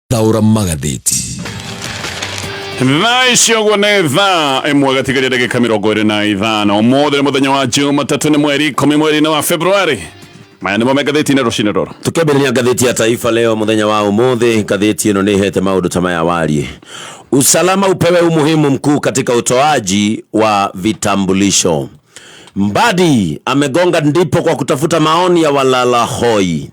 Taura magatheti Naisho neza emwaga tigarira gĩkamĩrongo ĩrĩ na ithano mũthenya mũthenya wa Jumatatu nĩ mweri 10 mweri wa Februari. Maya nĩmo magatheti-inĩ rũcinĩ rũrũ. Tukĩambĩrĩria gatheti ya Taifa leo mũthenya wa ũmũthĩ, gatheti ĩno nĩ ihete maũndũ ta maya wariĩ. Usalama upewe umuhimu mkuu katika utoaji wa vitambulisho. Mbadi amegonga ndipo kwa kutafuta maoni ya walala hoi.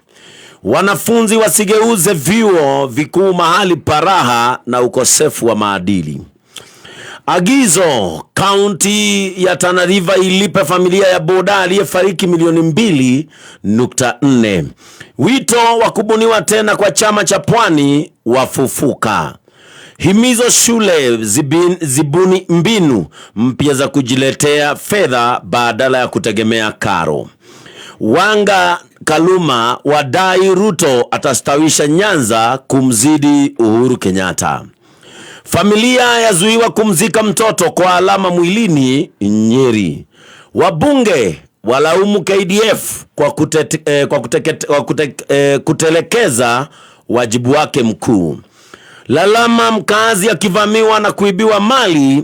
Wanafunzi wasigeuze vyuo vikuu mahali paraha na ukosefu wa maadili. Agizo, kaunti ya Tana River ilipe familia ya boda aliyefariki milioni 2.4. Wito wa kubuniwa tena kwa chama cha Pwani wafufuka. Himizo shule zibuni mbinu mpya za kujiletea fedha badala ya kutegemea karo. Wanga Kaluma wadai Ruto atastawisha Nyanza kumzidi Uhuru Kenyatta. Familia yazuiwa kumzika mtoto kwa alama mwilini Nyeri. Wabunge walaumu KDF kwa kutelekeza wajibu wake mkuu. Lalama mkazi akivamiwa na kuibiwa mali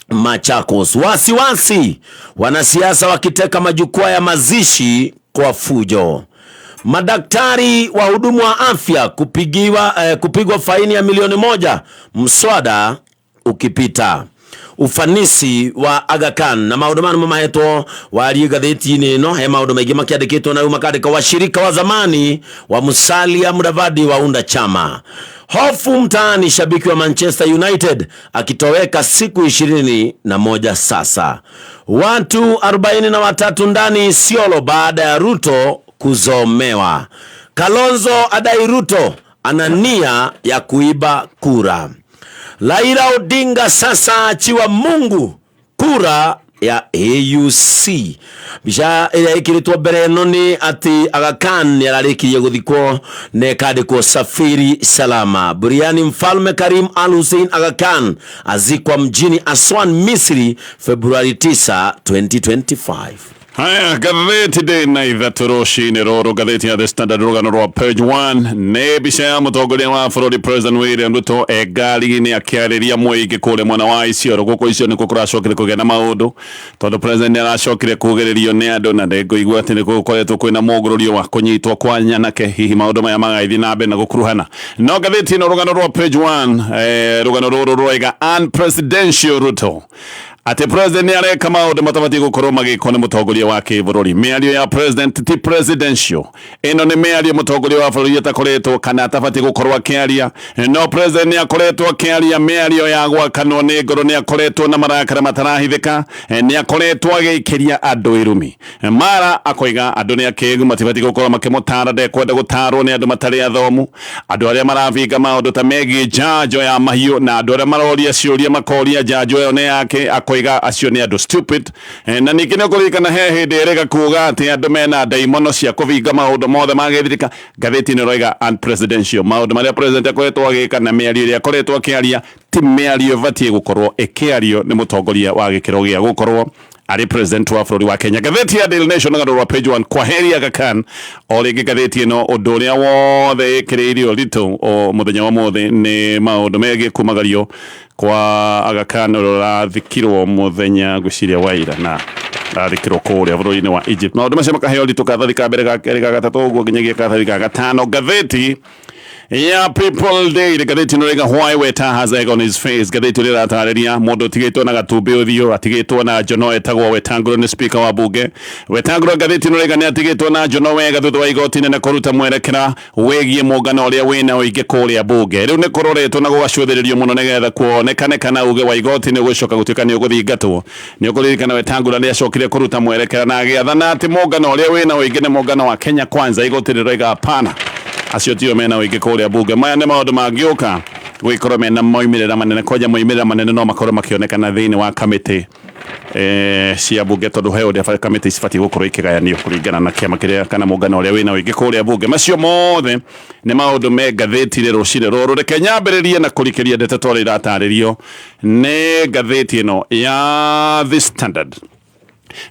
Machakos. Wasiwasi wanasiasa wakiteka majukwaa ya kwa fujo. Madaktari wa hudumu wa afya kupigwa faini ya milioni 1 mswada ukipita. Ufanisi wa Aga Khan na maudumano mamaheto wali gatheti-inĩ ĩno he maũndũ maingĩ makĩandĩkĩtwo na makandĩka washirika wa zamani wa Musalia Mudavadi waunda chama. Hofu mtaani shabiki wa Manchester United akitoweka siku 21 sasa. Watu 43 ndani Isiolo baada ya Ruto kuzomewa. Kalonzo adai Ruto ana nia ya kuiba kura. Raila Odinga sasa achiwa Mungu kura ya AUC. Bisha ikiritwa mbere no ni ati Aga Khan yararikirie guthikwo nekandikwo Safiri Salama. Buriani Mfalme Karim Al Hussein Aga Khan azikwa mjini Aswan, Misri Februari 9, 2025. Haya, gatheti de na ithatũ rũcinĩ rũrũ, gatheti ya The Standard rũgano rwa page 1 nĩ mbica ya mũtongoria wa bũrũri President William Ruto ngari-inĩ akĩarĩria mũingĩ kũrĩa mwena wa Isiolo. Gũkũ Isiolo nĩkuo kũracokire kũgĩa na maũndũ tondũ president aracokire kũgĩrĩrio nĩ andũ na ndĩngũigua atĩ nĩgũkoretwo kwĩna mũgũrũrio wa kũnyitwo kwa nyanake. Hihi maũndũ maya magaithi na mbere na gũkuruhana. No gatheti ĩno rũgano rwa page 1 rũgano rũrũ rũraiga unpresidential Ruto ati president ni areka maũndũ matabatiĩ gũkorwo magĩkwo nĩ mũtongoria wa kĩbũrũri. Mĩario ya president ti presidential. Ĩno nĩ mĩario mũtongoria wa bũrũri atakoretwo kana atabatiĩ gũkorwo akĩaria. No president ni akoretwo akĩaria mĩario ya gwakanwo nĩ ngoro, nĩ akoretwo na marakara matarahithĩka, nĩ akoretwo agĩikĩria andũ irumi. Mara akoiga andũ nĩ akĩĩgu matibatiĩ gũkorwo makĩmũtara, ndekwenda gũtarwo nĩ andũ matarĩ athomu, andũ arĩa maravinga maũndũ ta megiĩ njanjo ya mahiũ na andũ arĩa maroria ciũria makoria njanjo ĩyo nĩ yake. Koiga acio nĩ andũ stupid, na ningĩ nĩ kũririkana he hĩndĩ erega kuuga atĩ andũ mena ndaimono cia kũvinga maũndũ mothe magĩthirika. Gatheti-inĩ roiga unpresidential. Maũndũ marĩa president akoretwo agĩka na mĩario ĩrĩa akoretwo akĩaria ti mĩario ĩbatiĩ gũkorwo ĩkĩario nĩ mũtongoria wa gĩkĩro gĩa gũkorwo arĩ president wa bũrũri wa Kenya. Gatheti ya Daily Nation rũgano rwa page 1 kwaheri Aga Khan. O rĩngĩ gatheti ĩno ũndũ ũrĩa wothe ĩkĩrĩirio Ruto o mũthenya wa mothe nĩ maũndũ megiĩ kumagario kwa Aga Khan rũrathikirwo mũthenya gwĩciria wa ira na rathikirwo kũrĩa bũrũri-inĩ wa Egypt. Maũndũ macio makaheo Ruto kathathi ka mbere ga kerĩ ga gatatũ ũguo nginyagia kathathi ga gatano. Gatheti ya People Day gatheti noriga why Weta has egg on his face. Gatheti rĩratarĩria mũndũ tigĩtwo na gatumbĩ ũthiũ, atigĩtwo na njono etagwo Wetangũrũ nĩ speaker wa bunge. Wetangũrũ gatheti noriga nĩ atigĩtwo na njono wega thutha wa igoti na kũruta mwerekera wĩgiĩ mũngano ũrĩa wĩna ũingĩ kũrĩa bunge. Rĩu nĩ kũroretwo na gũgacũthĩrĩrio mũno nĩgetha kuonekane kana uge wa igoti nĩ gũcoka gũtuĩka nĩ ũgũthingatwo. Nĩ ũkũririkana Wetangũrũ nĩ acokire kũruta mwerekera na agĩathana atĩ mũngano ũrĩa wĩna ũingĩ nĩ mũngano wa Kenya Kwanza. Igoti rĩroiga hapana, acio tio mena ũingĩ kũrĩa bunge. Maya nĩ maũndũ mangĩũka gwĩkorwo mena moimĩrĩra manene, koja moimĩrĩra manene no makorwo makĩonekana thĩinĩ wa kamĩtĩ cia bunge, tondũ he ũrĩa kamĩtĩ cibatiĩ gũkorwo ikĩgayanio kũringana na kĩama kĩrĩa kana mũngano ũrĩa wĩna ũingĩ kũrĩa bunge. Macio mothe nĩ maũndũ me ngathĩti-inĩ rũcinĩ rũrũ. Reke nyambĩrĩrie na kũrikĩria ndeto ĩratarĩrio nĩ ngathĩti ĩno ya The Standard.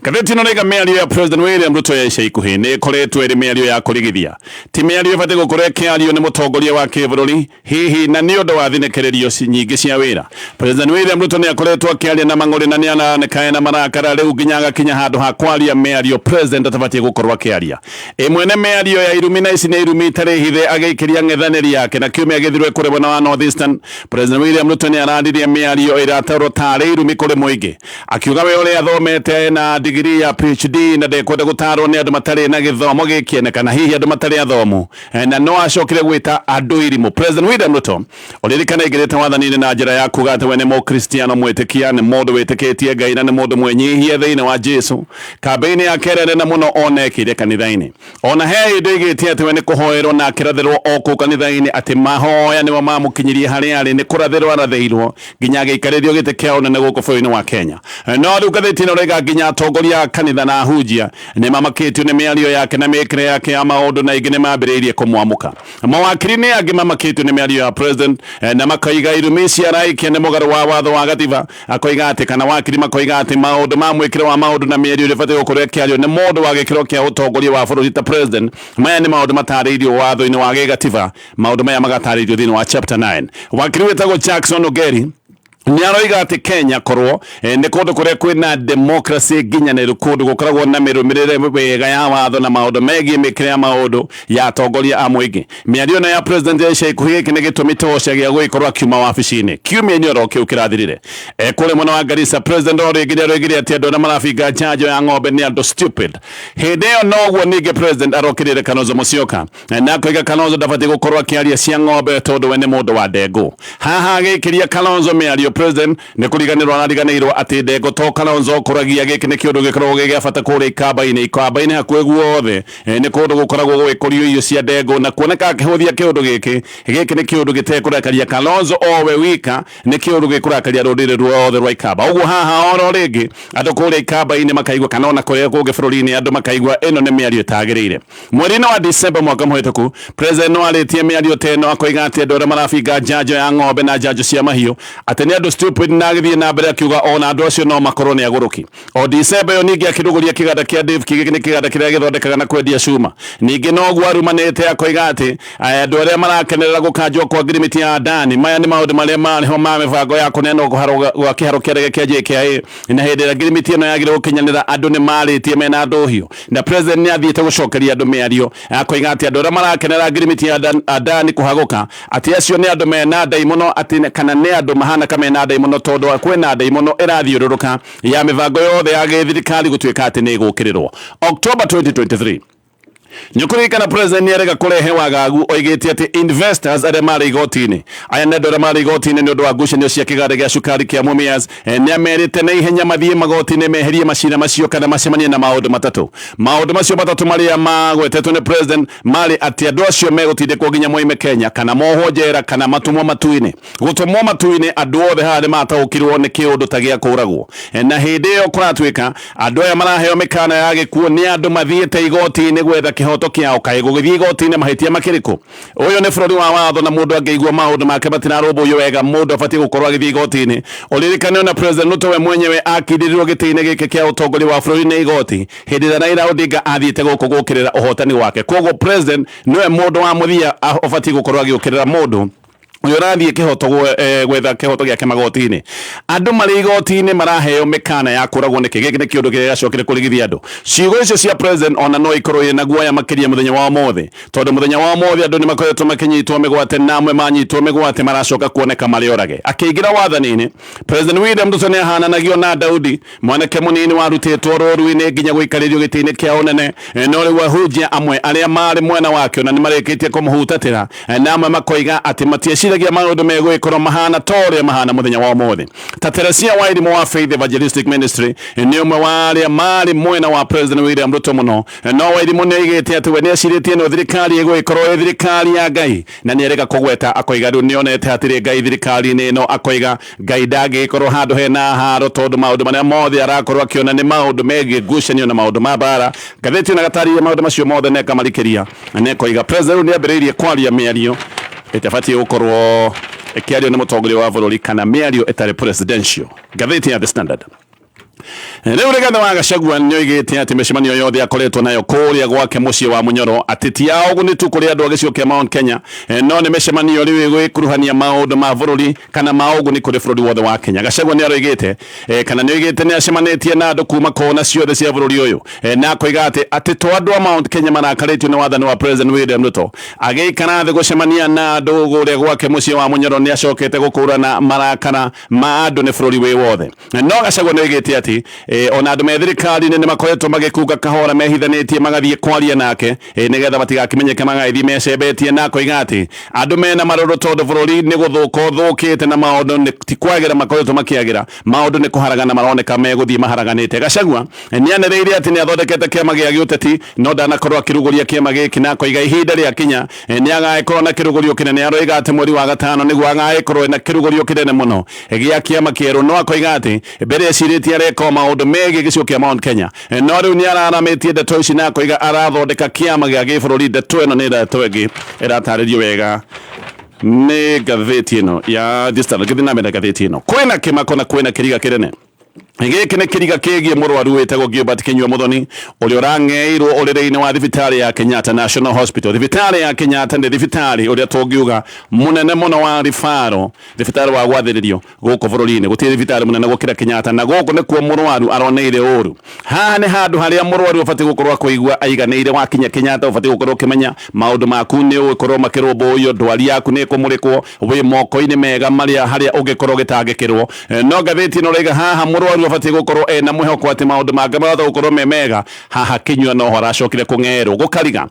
Gatheti no rega mĩario ya President William Ruto ya ica ikuhĩ nĩ ĩkoretwo ĩrĩ mĩario ya kũrigithia. Ti mĩario ĩbatiĩ gũkorwo ĩkĩario nĩ mũtongoria wa kĩbũrũri hihi na nĩ ũndũ wa thinĩkĩrĩrio nyingĩ cia wĩra. President William Ruto nĩ akoretwo akĩaria na mang'ũrĩ na nĩ aranekae na marakara rĩu nginya agakinya handũ ha kwaria mĩario President atabatiĩ gũkorwo akĩaria. Ĩmwe nĩ mĩario ya irumi na ici nĩ irumi itarĩ hithe agĩikĩria ng'ethanĩri yake na kiumia gĩthirwo kũrĩ mwena wa North Eastern. President William Ruto nĩ araririe mĩario ĩratarwo tarĩ irumi kũrĩ mũingĩ, akiuga we ũrĩa athomete na degree ya PhD na ndekwenda gutarwo ni andu matari na githomo gikiene kana hihi andu matari athomu na no acokire gwita andu irimu. President William Ruto uririkana igirite wathani-ini na njira ya kuga ati we ni mukristiano mwitikia ni mundu witikitie Ngai na ni mundu mwenyihie thiini wa Jesu. Kambeini ya kerere na muno onekire kanitha-ini ona he indu igitie ati we ni kuhoerwo na akirathirwo oku kanitha-ini ati mahoya niwa mamukinyirie haria ari ni kurathirwo arathirwo nginya agikaririo giti kia unene guku bũrũri-inĩ wa Kenya. No riu gatheti no rega nginya atongoria kanitha na hujia ni mamakitio ni mĩario yake na mĩkĩre yake ya maũndũ na ingĩ nĩ mambĩrĩirie kũmwamũka. Mawakiri nĩ angĩ mamakitio ni mĩario ya President na makaiga irumi cia raikia nĩ mũgarũ wa watho wa gatiba. Akoiga atĩ kana wakiri makoiga atĩ maũndũ ma mwĩkĩre wa maũndũ na mĩario ĩbatiĩ gũkorwo ĩkĩario nĩ mũndũ wa gĩkĩro kĩa ũtongoria wa bũrũri ta President. Maya nĩ maũndũ matarĩirio watho-inĩ wa gĩgatiba, maũndũ maya magatarĩirio thĩinĩ wa chapter 9. Wakiri wĩtagwo Jackson Ogeri ni aroiga ati Kenya korwo ni kundu kuria kwina democracy nginyaniru kundu gukoragwo na mirumirire wega ya watho na maundu megie mikire ya maundu ya atongoria a muingi. Miario na ya President ya ica ikuhĩ gĩkĩ nĩ gĩtũmi tosha gĩa gũgĩkorwo akiuma wabici-inĩ kiumia-inĩ oro kĩu kĩrathirire. Kũrĩ mwena wa Garissa President oigire ati andũ arĩa marabinga njanjo ya ng'ombe nĩ andũ stupid. Hĩndĩ ĩyo noguo ningĩ President arokĩrĩre Kalonzo Musyoka na akoiga Kalonzo ndabatiĩ gũkorwo akĩaria cia ng'ombe tondũ we nĩ mũndũ wa ndengũ. Haha agĩkĩria Kalonzo mĩario President ne kuriganirwo nariganirwo ati ndego to Kalonzo kuragia giki ni kiundu gikoragwo gĩa bata kũrĩa ikamba-inĩ hakuhĩ guothe ni kundu gukoragwo gwĩkũrio irio cia ndego na kuoneka akĩhũthia kiundu giki ni kiundu gitekũrakaria Kalonzo owe wika ni kiundu gĩkũrakaria rũrĩrĩ ruothe rwa ikamba. Ũguo haha oro rĩngĩ andũ kũrĩa ikamba-inĩ makaigua kana ona kũrĩa kũngĩ bũrũri-inĩ andũ makaigua ĩno nĩ mĩario ĩtagĩrĩire. Mweri-inĩ wa December mwaka mũhĩtũku President no arĩtie mĩario ta ĩno akoiga atĩ andũ arĩa marabinga njanjo ya ng'ombe na njanjo cia mahiũ atĩ nĩ andũ stupid na agithie na mbere akiuga ona andu acio no makorwo ni aguruki. O December yo ningi akiruguria kiganda kia Dave Kigiki ni kiganda kiria githondekaga na kwendia cuma. Ningi no gwarumanite akoiga ati andu aria marakenerera gukanjwo kwa ngirimiti ya Adani maya ni maundu maria mariho ma mibango ya kunena gwa kiharo kia rege kia JKIA na hindi ya ngirimiti ino yagire gukinyanira andu ni maritie mena ndohio na President ni athiete gucokeria andu miario akoiga ati andu aria marakenerera ngirimiti ya Adani kuhaguka ati acio ni andu mena ndai muno ati kana ni andu mahana kama mena ndai muno tondu kwina ndai muno irathiururuka ya mibango yothe ya githirikari gutuika ati ni gukirirwo. October 2023 Nyukurikana President ni arega kurehe wagagu oigĩte ati investors arĩa marĩ igoti-inĩ aya nĩ andũ arĩa marĩ igoti-inĩ nĩ ũndũ wa ngucanio cia kĩganda gĩa cukari kĩa Mumias nĩ amerite na ihenya mathiĩ magoti-inĩ meherie macira macio kana macemanie na maũndũ matatũ. Maũndũ macio matatũ marĩa magwetetwo nĩ President marĩ atĩ andũ acio megũtindĩkwo nginya moime Kenya kana mohwo njera kana matũmwo matu-inĩ. Gũtũmwo matu-inĩ andũ othe haha nĩ mataũkirwo nĩ kĩũndũ ta gĩa kũragwo na hĩndĩ ĩyo kũratuĩka andũ aya maraheo mĩkana ya gĩkuũ nĩ andũ mathiĩte igoti-inĩ gwetha kihoto kiao kaĩ gũgĩthiĩ igoti-inĩ mahĩtia makĩrĩkũ. Ũyũ nĩ bũrũri wa watho na mũndũ angĩigua maũndũ make matirarũmbũiyo wega mũndũ abatiĩ gũkorwo agĩthiĩ igoti-inĩ. Ũririkane na President Ruto we mwenyewe akindĩrirwo gĩtĩ-inĩ gĩkĩ kĩa ũtongoria wa bũrũri nĩ igoti hĩndĩ ĩrĩa Raila Odinga athiĩte gũkũ gũkĩrĩra ũhotani wake. Koguo President nĩwe mũndũ wa mũthia abatiĩ gũkorwo agĩũkĩrĩra mũndũ uyu rathie kihoto gwetha kihoto giake magoti-inĩ. Andu marĩ igoti-inĩ maraheo mĩkana ya kũragwo nĩkĩ. Gĩkĩ nĩ kĩũndũ kĩrĩa gĩacokire kũrigithia andũ. Ciugo icio cia President ona no ikorwo irĩ na guoya makĩria mũthenya wa ũmũthĩ tondũ mũthenya wa ũmũthĩ andũ nĩ makoretwo makĩnyitwo mĩgwate na amwe manyitwo mĩgwate maracoka kuoneka marĩ orage. Akĩingĩra wathani-inĩ President William Ruto nĩ ahananagio na Daudi mwanake mũnini warutĩtwo rũũru-inĩ nginya gũikarĩrio gĩtĩ-inĩ kĩa ũnene no rĩu ahunjia amwe arĩa marĩ mwena wake ona nĩ marĩkĩtie kũmũhutatĩra na amwe makoiga atĩ matieciragia maũndũ megwĩkorwo mahana ta ũrĩa mahana mũthenya wa ũmũthĩ. Ta Teresia Wairimu wa Faith Evangelistic Ministry nĩ ũmwe wa arĩa marĩ mwena wa President William Ruto mũno. No Wairimu nĩ oigĩte atĩ we nĩ acirĩtie ĩno thirikari ĩgũgĩkorwo ĩ thirikari ya Ngai na nĩ arega kũgweta akoiga rĩu nĩ onete hatirĩ Ngai thirikari-inĩ ĩno. Akoiga Ngai ndangĩgĩkorwo handũ hena haro tondũ maũndũ marĩa mothe arakorwo akĩona nĩ maũndũ megiĩ ngucanio na maũndũ ma mbara. Ngathĩti na gatarĩria maũndũ macio mothe na ĩkamarikĩria na ĩkoiga President nĩ ambĩrĩirie kwaria mĩario ĩtabatiĩ gũkorwo ĩkĩario nĩ mũtongoria wa bũrũri kana mĩario ĩtarĩ presidential. Ngathĩti ya The Standard Riu Rigathi wa Gachagua nioigite ati micemanio yothe akoretwo nayo kuria gwake mucii wa Munyoro atiti ya uguni tu kuri andu a gicigo kia Mount Kenya no ni micemanio riu gwikuruhania maundu ma bururi kana mauguni kuri bururi wothe wa Kenya. Gachagua ni aroigite kana nioigite ni acemanitie na andu kuma kona ciothe cia bururi uyu na koiga ati to andu a Mount Kenya marakaritio ni wathani wa President William Ruto agiikara thi gucemania na andu guria gwake mucii wa Munyoro ni acokete gukurana marakara ma andu ni bururi wi wothe. No Gachagua nioigite ati ona andu me thirikari-ini ni makoretwo magikunga kahora mehithanitie magathie kwaria nake nigetha batigakimenyeke magathie mecembetie na koiga ati andu mena maroro tondu bururi ni guthuka uthukite na maundu ti kwagira makoretwo makiagira maundu ni kuharagana maroneka meguthie maharaganite. Gachagua ni anereire ati ni athondekete kiama gia giuteti no ndanakorwo akiruguria kiama giki na koiga ihinda ria kinya ni agaikorwo na kirugurio kinene. Aroiga ati mweri wa gatano niguo agaikorwo na kirugurio kinene muno gia kiama kieru no akoiga ati mbere eciritie areka maundu megi gicigo kia Mount Kenya no riu ni araramitie ndeto ici na koiga arathondeka kiama gia gibururi. Ndeto ino ni ndeto ingi irataririo wega ni ngatheti ino ya The Standard. Githina mbere ngatheti ino kwina kimako na kwina kiriga kinene giki ni kiriga kigie murwaru witagwo Gilbert Kinyua Muthoni uri urangeirwo uriri-ini wa thibitari ya Kenyatta National Hospital. Thibitari ya Kenyatta ni thibitari uria tungiuga munene muno wa rifaro, thibitari wa gwathiririo guku bururi-ini gutiri thibitari munene gukira Kenyatta na guku ni kuo murwaru aroneire uru. Haha ni handu haria murwaru ubati gukorwo kuigua aiganiire wakinya Kenyatta ubati gukorwo kimenya maundu maku ni ukorwo makirumbuyo ndwari yaku ni kumurikwo wi moko-ini mega maria haria ungikorwo gitangikirwo. No ngatheti ino rega haha murwaru ubati gukorwo na mwihoko ati maundu mangĩ maratha gukorwo me mega. Haha Kinyua no haracokire kungerwo gukariga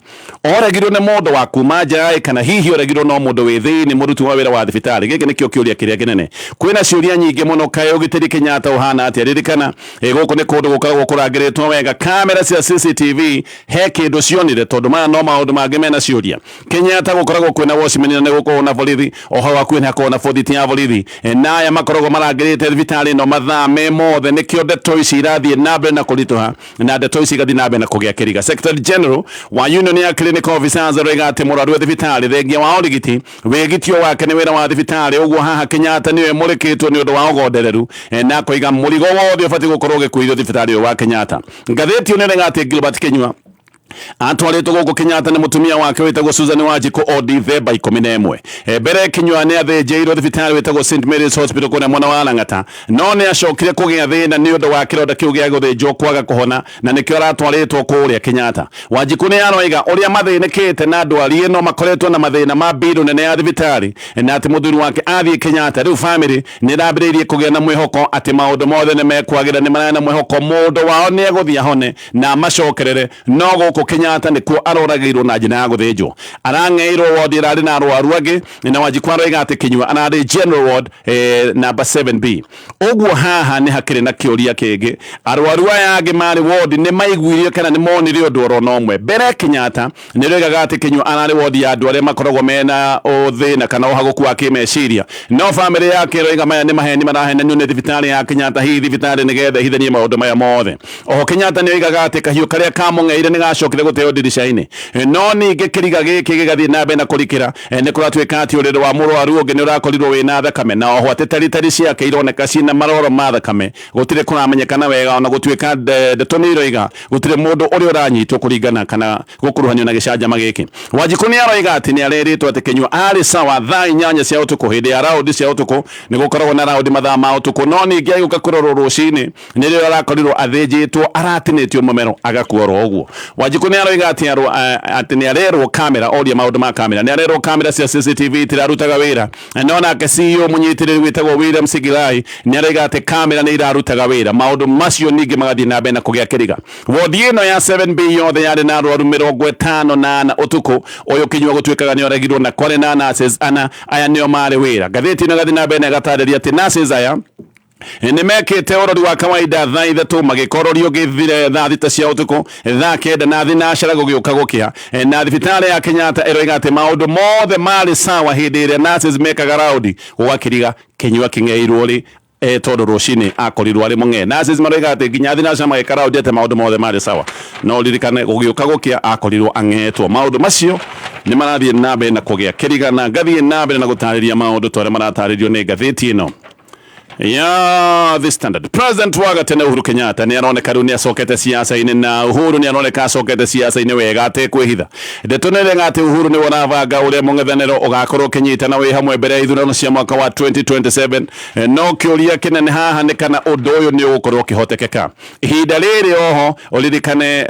oregirwo ni mundu wa kuma nja kana hihi oregirwo no mundu wi thiini muruti wa wira wa thibitari. Giki nikio kiuria kiria kinene kwina ciuria nyingi muno kayo gitiri Kenyatta uhana ati ririkana guku ni kundu gukoragwo kurangiritwo wega kamera cia CCTV he kindu cionire tondu maya no maundu mangĩ mena ciuria. Kenyatta gukoragwo kwina watchman na gukorwo na borithi oho wa kwina kona borithi ya borithi na aya makoragwo marangirite thibitari no mathaa mothe nikio ndeto ici irathie na mbere na kurituha na ndeto ici igathie na mbere na kugia kiriga. Secretary General wa Union ya Clinical Officers roiga ati murwaru thibitari thengia wa urigiti wigitio wake ni wira wa thibitari uguo haha Kenyatta niwe murikitwo ni undu wa ugondereru na koiga murigo wothe ubati gukorwo gikuithio thibitari wa Kenyatta. Ngatheti unene ati Gilbert Kinyua atwaritwo guku Kenyatta ni mutumia wake witagwo Susan Wanjiku Odithemba 11 mbere Kinyua ni athinjirwo thibitari witagwo St Mary's Hospital kuna mwana wa Lang'ata no ni acokire kugia thina ni undu wa kironda kiu gia guthinjwo kwaga kuhona na nikio aratwaritwo kuria Kenyatta. Wanjiku ni aroiga uria mathinikite na ndwari ino makoretwo na mathina ma biru nene ya thibitari na ati muthuri wake athie Kenyatta. Riu family ni rambiririe kugia na mwihoko ati maundu mothe ni mekwagira ni marana mwihoko mundu wao ni eguthia hone na macokerere no guku Kenyatta nikuo aroragirwo na njira ya guthinjwo. Arangeirwo ward irari na arwaru angi na Wanjiku aroiga ati Kinyua arari general ward number 7B. Uguo haha ni hakiri na kiuria kingi arwaru aya angi mari ward ni maiguirie kana ni monire undu orona umwe. Mbere Kenyatta ni roigaga ati Kinyua arari ward ya andu aria makoragwo mena uthina kana uhaguku wa kimeciria no family yake roiga maya ni maheni marahenanio ni thibitari ya Kenyatta hi thibitari nigetha hithanie maundu maya mothe. Oho Kenyatta ni oigaga ati kahiu karia kamung'eire ni gacokire guteo dirisha-ini no ningi kiriga giki gigathie na mbere na kurikira ni kuratwika ati uriro wa murwaru ungi ni urakorirwo wina thakame na oho ati taritari ciake ironeka cina maroro ma thakame gutire kuramenyekana wega ona gutwika ndeto ni iroiga gutire mundu uri uranyitwo kuringana kana gukuruhanio na gicanjama giki. Wanjiku ni aroiga ati ni areritwo ati Kinyua ari sawa thaa 8 cia utuku hindi ya raundi cia utuku ni gukoragwo na raundi mathaa ma utuku no ningi agiuka kurorwo rucini ni rio arakorirwo athinjitwo aratinitio mumero agakuorwo uguo. Wanjiku ni aroiga ati ni arerwo kamera oria maundu ma kamera ni arerwo kamera cia CCTV tirarutaga wira no nake CEO munyitiriri witagwo William Sigilai ni aroiga ati kamera ni irarutaga wira maundu macio ningi magathie na mbere na kugia kiriga. Ward ino ya 7B yothe yari na arwaru 58 utuku uyu Kinyua gutwikaga ni oregirwo na kwari na nurses ana aya nio mari wira. Gatheti ino gathie na mbere na gatariria ati nurses aya ni mekite urori wa kawaida thaa ithatu magikororio githire thaa thita cia utuku thaa kenda na thinashara gugiuka gukia na thibitari ya Kenyatta eroiga ati maundu mothe mari sawa hindi iria nurses mekaga raundi gwakiriga Kinyua king'eirwo ri tondu rucini akorirwo ari mung'e. Nurses maroiga ati nginya thinashara magika raundi ati maundu mothe mari sawa no ririkane gugiuka gukia akorirwo ang'etwo. Maundu macio ni marathie na mbere na kugia kiriga na ngathie na mbere na gutariria maundu tore marataririo ni ngatheti ino ya The Standard. President wa gatene Uhuru Kenyatta ni aroneka riu ni acokete siasa-ini, na Uhuru ni aroneka acokete siasa-ini wega ate kwihitha. Ndeto nere ngate Uhuru ni wonabanga uria mung'ethaniro ugakorwo kinyitana wi hamwe mbere ya ithurano cia mwaka wa 2027. No kiuria kinene haha ni kana undu uyu ni ugukorwo kihotekeka. Ihinda riri oho uririkane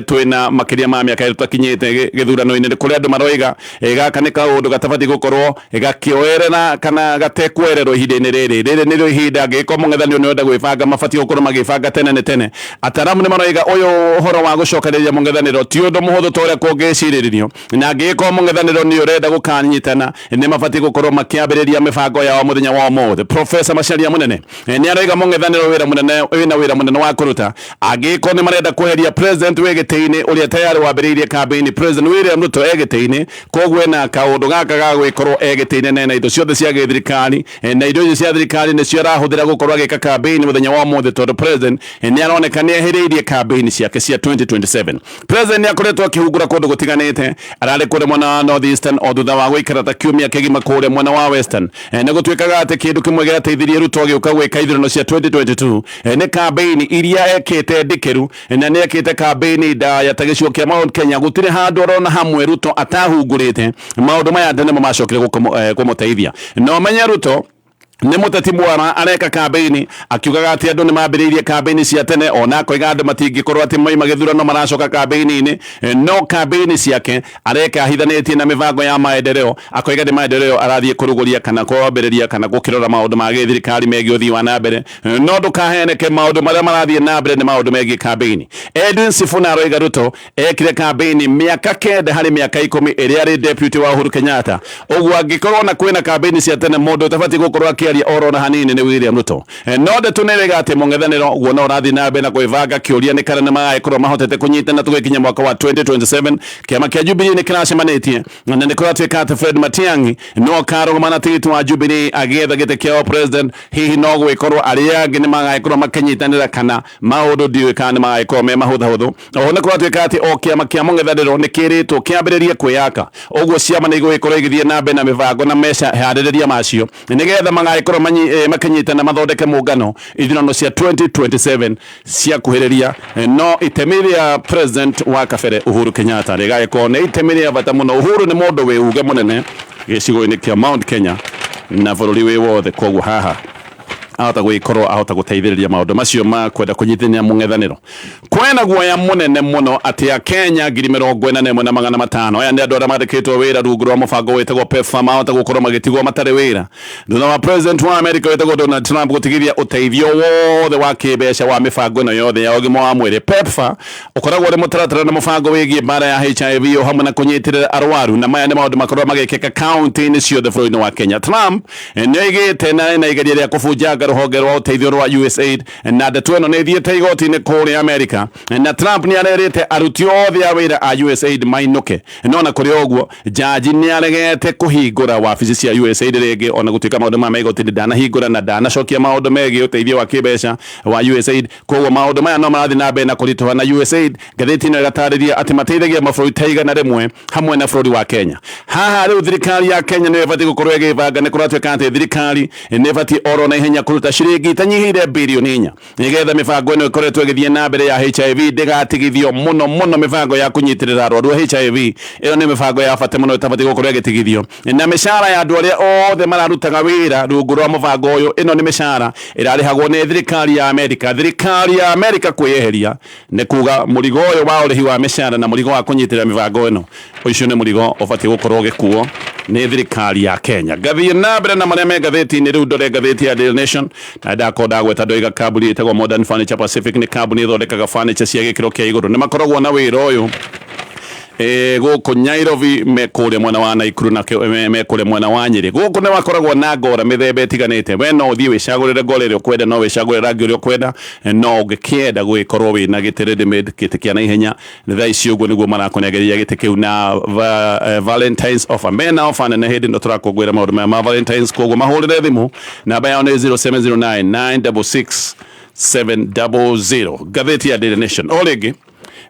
twina makiria ma miaka tutakinyite githurano-ini ni kuria andu maroiga gaka ni kaundu gatabati gukorwo gakioerera kana gatekwererwo ihinda-ini riri ni ihinda ngiko mung'ethanio ni wenda gwibanga mabati gukorwo magibanga tene ataramu ni maroiga uyu uhoro wa gucokereria mung'ethaniro ti undu muhuthu toria kungiciririo, na ngiko mung'ethaniro ni urenda gukanyitana ni mabati gukorwo makiambiriria mibango yao muthenya wa umuthi. Professor Macharia munene ni aroiga mung'ethaniro wina wira munene wa kuruta, angiko ni marenda kuheria president wegete-ini uria tayari wambiriirie campaign President William Ruto egete-ini, koguo na kaundu gaka ga gwikorwo egete-ini na indo ciothe cia githirikari na indo icio cia thirikari ni cio arahuthira gukorwo agika campaign muthenya wa umuthi, tondu president ni aroneka ni ehiriirie campaign ciake cia 2027. President ni akoretwo akihungura kundu gutiganite, arari kure mwena wa North Eastern o thutha wa gwikara ta kiumia kigima kure mwena wa Western. Ni gutwikaga ati kindu kimwe giateithirie Ruto agiuka gwika ithurano cia 2022 ni campaign iria ekite ndikiru, na ni ekite campaign ndaya ta gicigo kia Mount Kenya. Gutire handu orona hamwe Ruto atahungurite maundu maya ndene mamacokire kumuteithia. No menya Ruto ni muteti mwana areka campaign akiugaga ati andu ni mambiriirie campaign cia tene, ona akoiga andu matingikorwo ati moima githurano maracoka campaign-ini. No campaign ciake areka ahithanitie na mibango ya maendeleo, akoiga ni maendeleo arathie kuruguria kana kwambiriria kana gukirora maundu ma githirikari megie uthii wa na mbere. No ndukaheneke maundu maria marathie na mbere ni maundu megie campaign. Edwin Sifuna aroiga Ruto ekire campaign miaka kenda hari miaka 10 iria ari deputy wa Uhuru Kenyatta. Uguo angikorwo na kwina campaign cia tene mundu tabati gukorwo orona hanini ni William Ruto. No de tunerega ati mung'ethaniro guo no rathi na mbere na gwivanga kiuria ni kana magaikorwo mahotete kunyitana tugikinya mwaka wa 2027. Kiama kia Jubilee ni kiracemanitie na ni kuratwika ati Fred Matiang'i no karugama na tigiti wa Jubilee agietha gite kia president. Hihi no gwikorwo aria angi ni magaikorwo makinyitanira kana maundu ndiwe kana magaikorwo me mahuthu. Oho ni kuratwika ati o kiama kia mung'ethaniro ni kiritwo kiambiririe kwiyaka. Uguo ciama ni igwikorwo igithie na mbere na mibango na mesha haririria macio nigetha magaikorwo makanyitana mathondeke muungano ithurano cia 2027 cia kuhiriria. No itemi ria president wa kabere Uhuru Kenyatta rigaikorwo ni itemi ria bata muno. Uhuru ni mundu wi uge munene gicigo-ini kia Mount Kenya na bururi wi wothe, koguo haha ahota gwikorwo ahota guteithiriria maundu macio ma kwenda kunyitithania mung'ethaniro. Kwena guoya munene muno ati a Kenya 41,500 aya ni andu aria mandikitwo wira rungu rwa mubango witagwo PEPFAR mahota gukorwo magitigwo matari wira thutha wa president wa America witagwo Donald Trump gutigithia uteithio wothe wa kibeca wa mibango ino yothe ya ugima wa mwiri. PEPFAR ukoragwo ri mutaratara na mubango wigie mbara ya HIV o hamwe na kunyitirira arwaru, na maya ni maundu makorwo magikeka county-ini ciothe bũrũri-inĩ wa Kenya. Trump ni oigite na igeria ria kubunjanga ruhonge rwa uteithio rwa USAID, na ndeto ino ni thiete igoti-ini kuria America, na Trump ni arerite aruti othe a wira a USAID mainuke. No na kuri oguo jaji ni aregete kuhingura wabici cia USAID ringi, ona gutuika maundu ma igoti ndanahingura na ndanacokia maundu megie uteithio wa kibeca wa USAID. Koguo maundu maya no marathi na mbere na kurituha na USAID. Ngathĩti ino igatariria ati mateithagia mabũrũri ta 100 hamwe na bũrũri wa Kenya. Haha riu thirikari ya Kenya ni ibati gukorwo igibanga, ni kuratwika ati thirikari ni ibati oro na ihenya kuruta ciringi tanyihire bilioni 4 nigetha mibango ino ikoretwo igithie na mbere ya HIV ndigatigithio muno mibango ya kunyitirira arwaru HIV. Iyo ni mibango ya bata muno itabati gukorwo igitigithio, na mishara ya andu aria othe mararutaga wira rungu rwa mubango uyu. Ino ni mishara irarihagwo ni thirikari ya America. Thirikari ya America kwiyeheria ni kuga murigo uyu wa urihi wa mishara na murigo wa kunyitirira mibango ino ucio ni murigo ubati gukorwo ugikuo ni thirikari ya Kenya. Gathie na mbere na maria me ngathĩti-inĩ riu ndore ngathĩti ya Daily Nation na ndakonda gweta ndoiga kambuni itagwo Modern Furniture Pacific ni kambuni ithondekaga furniture cia gikiro kia iguru. Ni makoragwo na wira uyu guku Nairobi mekuria mwena wa Naikuru na mekuria mwena wa Nyeri. Guku ni wakoragwo na ngora mithemba itiganite. We no uthie wicagurire ngora iria ukwenda, no wicagurire rangi uria ukwenda, no ungikienda gwikorwo wina giti ready made giti kia naihenya. Thaa ici uguo niguo marakunegeria giti kiu na Valentine's offer. Mena offer nene hindi ndo turakugwira maundu ma Valentine's, koguo mahurire thimu namba yao ni 0709 966 700. Ngathĩti ya Daily Nation o ringi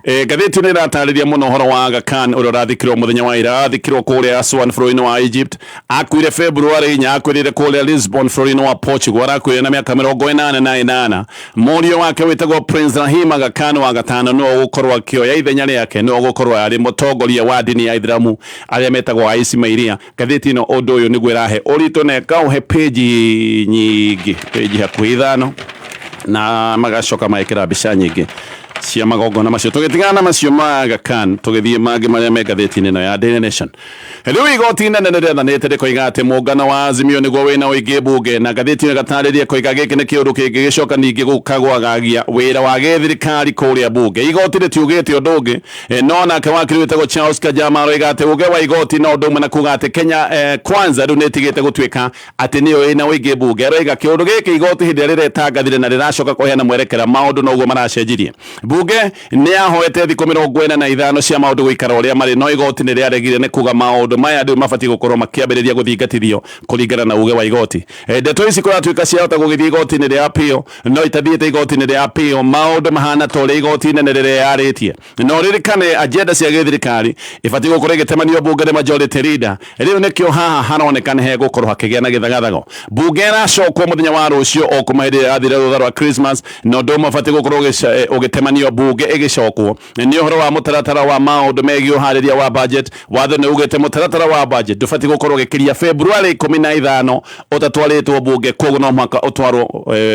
Gatheti nä ĩratarĩria mũno ũhoro wa Aga Khan ũrĩa ũrathikirwo mũthenya wa ira athikirwo kũrĩa Aswan bũrũri-inĩ wa Egypt akuire February 4 akwĩrĩre kũrĩa Lisbon bũrũri-inĩ wa Portugal arakuire na mĩaka 88 mũriũ wake wĩtagwo Prince Rahim Aga Khan wa gatano nĩwe ũgũkorwo akĩoya ithenya rĩake nĩwe ũgũkorwo arĩ mũtongoria wa ndini ya Ithĩramu arĩa metagwo aici mairia. Gatheti ĩno ũndũ ũyũ nĩguo ĩrahe ũritũ na ĩkaũhe page nyingĩ page hakuhĩ ithano na magacoka magĩkĩra mbica nyingĩ cia magongona macio tũgĩtigana macio ma Aga Khan tũgĩthiĩ mangĩ marĩa me ngathĩti-inĩ ĩno ya Daily Nation. Rĩu igoti inene nĩrĩethanĩte rĩkoiga atĩ mũngano wa Azimio nĩguo wĩna ũingĩ mbunge na ngathĩti ĩgatarĩria koiga gĩkĩ nĩ kĩũndũ kĩngĩ gĩcoka ningĩ gũkagwagagia wĩra wa gĩthirikari kũrĩa mbunge. Igoti rĩtiugĩte ũndũ ũngĩ no nake wakiri wĩtagwo Charles Kajama aroiga atĩ ũge wa igoti na ũndũ ũmwe na kuga atĩ Kenya Kwanza rĩu nĩĩtigĩte gũtuĩka atĩ nĩyo ĩna ũingĩ mbunge. Aroiga kĩũndũ gĩkĩ igoti hĩndĩ ĩrĩa rĩretangathire na rĩracoka kũheana mwerekera maũndũ noguo maracenjirie. Bunge nĩ yahoete thikũ 45 cia maũndũ gũikara ũrĩa marĩ no igoti nĩ rĩaregire nĩ kuga maũndũ maya ndĩ mabatiĩ gũkorwo makĩambĩrĩria gũthingatithio kũringana na uge wa igoti. Ndeto ici kũratuĩka ciahota gũgĩthiĩ igoti-inĩ rĩa appeal no itathiĩte igoti-inĩ rĩa appeal maũndũ mahana ta ũrĩa igoti inene rĩrĩa yarĩtie. No ririkane agenda cia gĩthirikari ibatiĩ gũkorwo igĩtemanio bunge nĩ majority leader. Rĩu nĩkĩo haha haroneka nĩ hegũkorwo hakĩgĩa na gĩthagathago. Bunge ĩracokwo mũthenya wa rũciũ o kuma hĩndĩ ĩrĩa yathire rũtha rwa Christmas no ndũ mabatiĩ gũkorwo ũgĩtemanio bunge ĩgĩcokwo nĩ ũhoro wa mũtaratara wa maũndũ megiĩ ũharĩria wa budget. Watho nĩ ugĩte mũtaratara wa budget ndũbatiĩ gũkorwo ũgĩkiria February 15 ũtatwarĩtwo bunge koguo no mũhaka ũtwarwo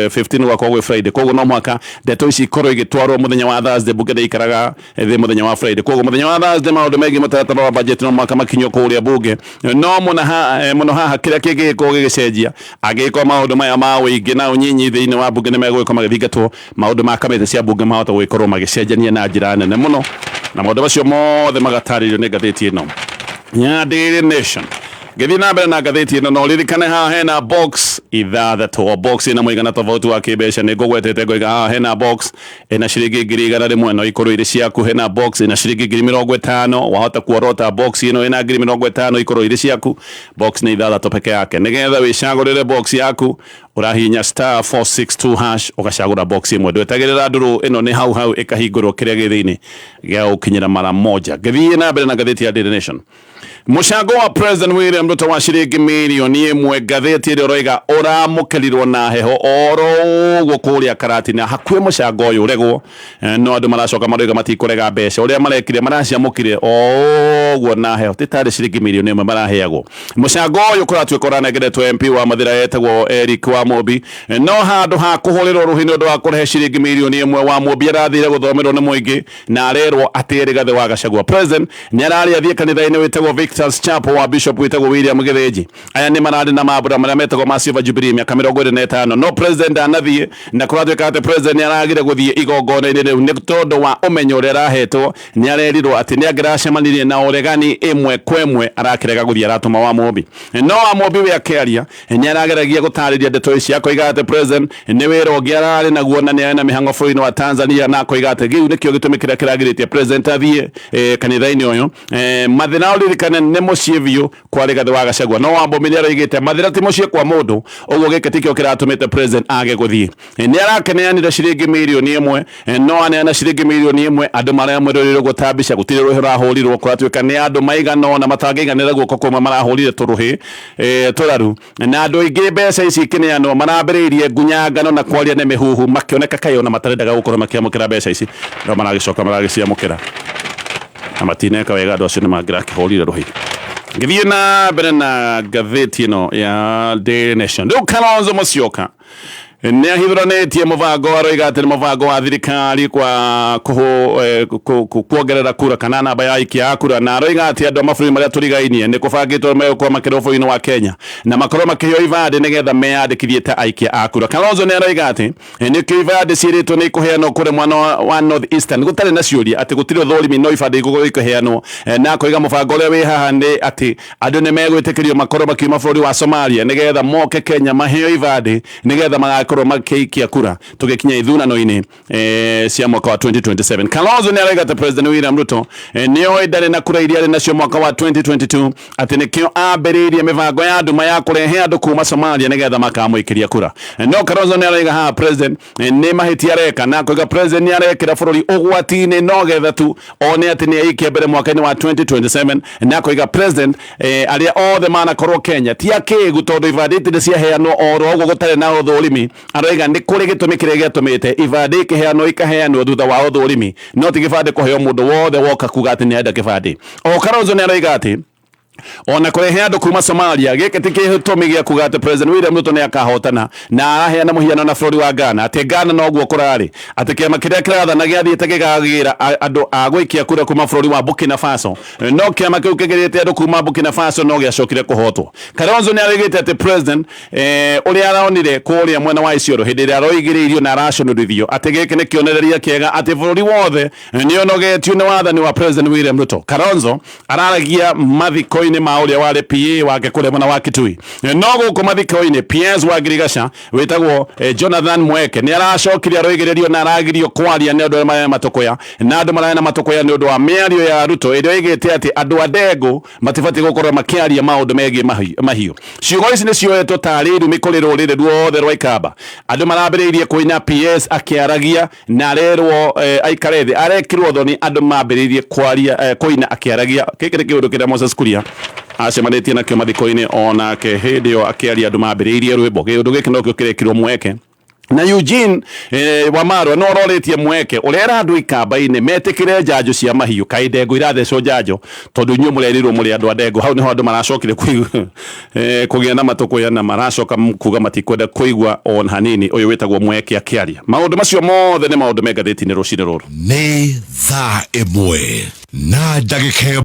15 gwakorwo gwĩ Friday koguo no mũhaka ndeto ici ikorwo igĩtwarwo mũthenya wa Thursday bunge ndĩikaraga thĩ mũthenya wa Friday koguo mũthenya wa Thursday maũndũ megiĩ mũtaratara wa budget no mũhaka makinywo kũrĩa bunge. No mũno haha kĩrĩa kĩngĩgĩkorwo gĩgĩcenjia angĩkorwo maũndũ maya ma ũingĩ na ũnyinyi thĩinĩ wa bunge nĩ megũgĩkorwo magĩthingatwo maũndũ ma kamĩtĩ cia bunge mahota gũgĩkorwo magĩcenjania na njĩra nene mũno na maũndũ macio mothe magatarĩrio nĩ ngathĩti ĩno ya Daily Nation. Gĩthiĩ na mbere na ngathĩti ĩno no ririkane haha hena box ithathatũ o box ĩna mũigana tofauti wa kĩmbeca nĩ ngũgwetete ngoiga haha hena box ĩna ciringi 100 no ikorwo irĩ ciaku. Hena box ĩna ciringi 50,000 wahota kuorota box ĩno ĩna 50,000 ikorwo irĩ ciaku. Box nĩ ithathatũ peke yake nĩgetha wĩcagũrĩre box yaku ũrahihinya *462# ũgacagũra box ĩmwe ndwetagĩrĩra ndũrũ ĩno nĩ hau ĩkahingũrwo kĩrĩa gĩ thĩinĩ gĩa gũkinyĩra mara moja. Gĩthiĩ na mbere na ngathĩti ya Daily Nation. Mũcango wa President William Ruto wa ciringi mirioni 1 ngathĩti ĩrĩa ũroiga ũramũkĩrirwo na heho oro ũguo kũrĩa Karatina hakuhĩ mũcango ũyũ ũregwo no andũ maracoka maroiga matikũrega mbeca ũrĩa marekire maraciamũkire ũguo na heho titarĩ ciringi mirioni 1 maraheagwo. Mũcango ũyũ kũratuĩka ũranengeretwo MP wa Mathira etagwo Eric Wamũmbi no handũ ha kũhũrĩrwo rũhi nĩ ũndũ wa kũrehe ciringi mirioni 1 Wamũmbi arathire gũthomerwo nĩ mũingĩ na arerwo atĩ Rigathĩ wa Gachagua. President nĩ ararĩ athiĩ kanitha-inĩ wĩtagwo Victor's Chapel wa Bishop wĩtagwo William Gĩthĩnji. Aya nĩ mararĩ na mambura marĩa metagwo ma Silver Jubilee mĩaka 25 no president ndanathiĩ na kũratuĩka atĩ president nĩ aragire gũthiĩ igongona-inĩ rĩu nĩ tondũ wa ũmenyo ũrĩa arahetwo. Nĩ arerirwo atĩ nĩ angĩracemanirie na ũregani ĩmwe kwa ĩmwe arakĩrega gũthiĩ aratũma Wamũmbi. No Wamũmbi we akĩaria nĩ arageragia gũtarĩria ndeto ici akoiga atĩ president nĩ wĩra ũngĩ ararĩ naguo na nĩ arĩ na mĩhang'o bũrũri-inĩ wa Tanzania na akoiga atĩ gĩu nĩkĩo gĩtũmi kĩrĩa kĩragirĩtie president athiĩ kanitha-inĩ ũyũ. Mathĩna ũririkane nĩ mũciĩ biũ kwa Rigathĩ wa Gachagua no Wamũmbi nĩ aroigĩte Mathĩra ti mũciĩ kwa mũndũ ũguo gĩkĩ tikĩo kĩratũmĩte president age gũthiĩ. Nĩ arakeneanire ciringi mirioni 1 no aneana ciringi mirioni 1 andũ maramwĩrĩrwo gũtambica gũtirĩ rũhĩ rũrahũrirwo kũratuĩka nĩ andũ maigana ona matangĩiganĩra guoko kũmwe marahũrire tũrũhĩ tũraru na andũ aingĩ mbeca ici ikĩneanwo marambĩrĩirie ngunyangano na kwaria nĩ mĩhuhu makĩoneka kaĩ ona matarendaga gũkorwo makĩamũkĩra mbeca ici no maragĩcoka maragĩciamũkĩra na matineka wega andũ acio nĩ mangĩrakĩhũrire rũhĩ. Gĩthiĩ na mbere na ngathĩti ĩno ya Daily Nation. Rĩu Kalonzo Musyoka nĩ ahithũranĩtie mũbango aroiga atĩ nĩ mũbango wa thirikari kwa kuongerera kura kana namba ya aikia a kura na aroiga atĩ andũ a mabũrũri marĩa tũrigainie nĩ kũbangĩtwo megũkorwo makĩrwo bũrũri-inĩ wa Kenya na makorwo makĩheo ibandĩ nĩgetha meyandĩkithie ta aikia a kura. Kalonzo nĩ aroiga atĩ nĩkĩo ibandĩ ciĩrĩtwo nĩ ikũheanwo kũrĩ mwena wa North Eastern gũtarĩ na ciũria atĩ gũtirĩ ũthũrimi no ibandĩ igũkorwo ikũheanwo na akoiga mũbango ũrĩa wĩ haha nĩ atĩ andũ nĩ megwĩtĩkĩrio makorwo makiuma bũrũri wa Somalia nĩgetha moke Kenya maheo ibandĩ nĩgetha magakorwo makiikia kura tugikinya ithurano-ini cia mwaka wa 2027. Kalonzo ni arega President William Ruto nio ndari na kura iria nacio mwaka wa 2022 ati nikio ambiririe mibango ya nduma ya kurehe andu kuma Somalia nigetha makamuikiria kura. No Kalonzo ni arega president ni mahitia reka na kuiga president ni arekira bururi ugwati-ini no getha tu one ati ni aikia mbere mwaka-ini wa 2027 na kuiga president aria othe manakorwo Kenya ti akigu tondu ibanditi ni ciaheanwo oro uguo gutare na uthurimi. Arauga ni kuri gitumi kiria giatumite ibandi ikiheanwo ikaheanwo thutha wa uthurimi no ti gibandi kuheo mundu wothe woka kuga ati ni enda gibandi. O Kalonzo ni arauga ati ona kurehe andu kuma Somalia giki tikihutumi gia kuga ati President William Ruto ni akahotana na araheana muhiano na bururi wa Ghana ati Ghana no guo kurari ati kiama kiria kirathana giathiite gigagira andu agwikia kura kuma bururi wa Burkina Faso no kiama kiu kigirite andu kuma Burkina Faso no giacokire kuhotwo. Kalonzo ni arigite ati president uria aronire kuria mwena wa Isiolo hindi iria aroigiririo na araconurithio ati giki ni kionereria kiega ati bururi wothe ni onogetio ni wathani wa President William Ruto. Kalonzo araragia mathiko-ini ma uria wari PA wake kure mwena wa Kitui no guku mathiko-ini PS wa Girigasha witagwo Jonathan Mweke ni aracokirie aroigiririo na aragirio kwaria ni andu maraya matokoya na andu maraya matokoya ni undu wa miario ya Ruto iria igite ati andu adego matifati gukorwo makiaria maundu megie mahiu. Ciugo ici ni cioetwo tari rumikuriro riri ruothe rwa Ikamba. Andu marambiriirie kuina PS akiaragia na rerwo aikare thi arekirwo thoni andu mambiriirie kwaria kuina akiaragia. Giki ni kiundu kiria Moses Kuria acemanitie nakio mathiko-ini onake hindi yo akiaria andu mambiriirie rwimbo. Kiundu giki no kio kirekirwo Mweke na Eugene Wamarwa no roritie Mweke urera andu Ikamba-ini metikire njanjo cia mahiu kai Ndego irathecwo njanjo tondu inyu murerirwo muri andu Ndego. Hau niho andu maracokire kugia na matokoya na maracoka kuga matikwenda kuigwa on hanini uyu witagwo Mweke akiaria. Maundu macio mothe ni maundu me ngatheti-ini rucini ruru ni thaa 1 na ndagika